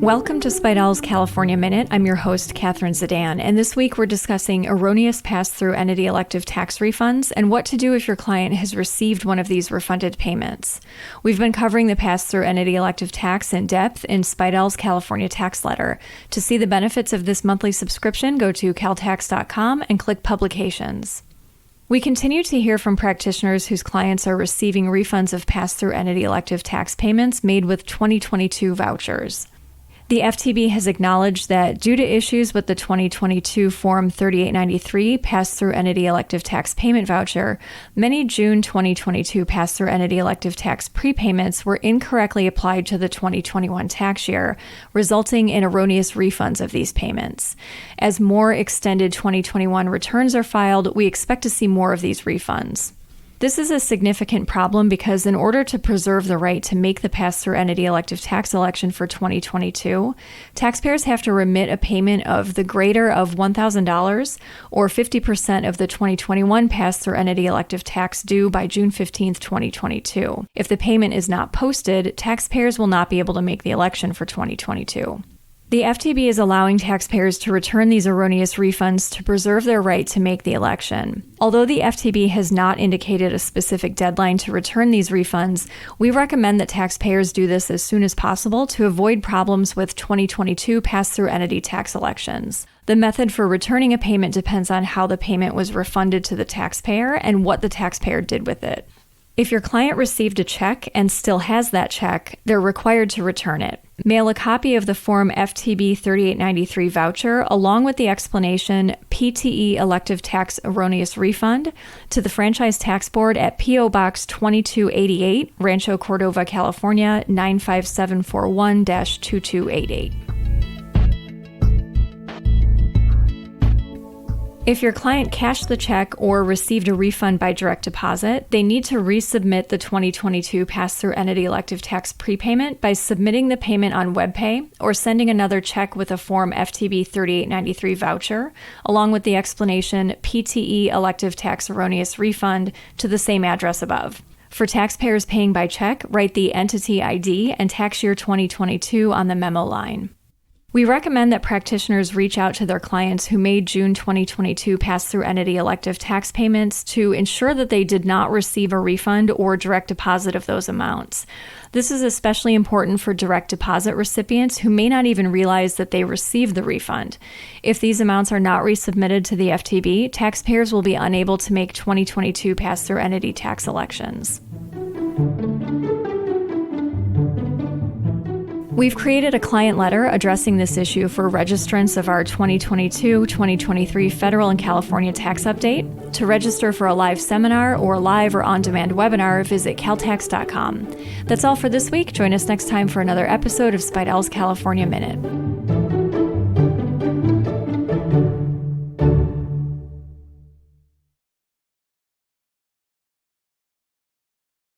Welcome to Spidell's California Minute. I'm your host, Catherine Zidane, and this week we're discussing erroneous pass-through entity elective tax refunds and what to do if your client has received one of these refunded payments. We've been covering the pass-through entity elective tax in depth in Spidell's California tax letter. To see the benefits of this monthly subscription, go to caltax.com and click Publications. We continue to hear from practitioners whose clients are receiving refunds of pass-through entity elective tax payments made with 2022 vouchers. The FTB has acknowledged that due to issues with the 2022 Form 3893 pass-through entity elective tax payment voucher, many June 2022 pass-through entity elective tax prepayments were incorrectly applied to the 2021 tax year, resulting in erroneous refunds of these payments. As more extended 2021 returns are filed, we expect to see more of these refunds. This is a significant problem because in order to preserve the right to make the pass-through entity elective tax election for 2022, taxpayers have to remit a payment of the greater of $1,000 or 50% of the 2021 pass-through entity elective tax due by June 15, 2022. If the payment is not posted, taxpayers will not be able to make the election for 2022. The FTB is allowing taxpayers to return these erroneous refunds to preserve their right to make the election. Although the FTB has not indicated a specific deadline to return these refunds, we recommend that taxpayers do this as soon as possible to avoid problems with 2022 pass-through entity tax elections. The method for returning a payment depends on how the payment was refunded to the taxpayer and what the taxpayer did with it. If your client received a check and still has that check, they're required to return it. Mail a copy of the Form FTB 3893 voucher along with the explanation PTE Elective Tax Erroneous Refund to the Franchise Tax Board at P.O. Box 2288, Rancho Cordova, California 95741-2288. If your client cashed the check or received a refund by direct deposit, they need to resubmit the 2022 pass-through entity elective tax prepayment by submitting the payment on WebPay or sending another check with a Form FTB 3893 voucher, along with the explanation PTE Elective Tax Erroneous Refund to the same address above. For taxpayers paying by check, write the entity ID and tax year 2022 on the memo line. We recommend that practitioners reach out to their clients who made June 2022 pass-through entity elective tax payments to ensure that they did not receive a refund or direct deposit of those amounts. This is especially important for direct deposit recipients who may not even realize that they received the refund. If these amounts are not resubmitted to the FTB, taxpayers will be unable to make 2022 pass-through entity tax elections. We've created a client letter addressing this issue for registrants of our 2022-2023 federal and California tax update. To register for a live seminar or live or on-demand webinar, visit caltax.com. That's all for this week. Join us next time for another episode of Spidell's California Minute.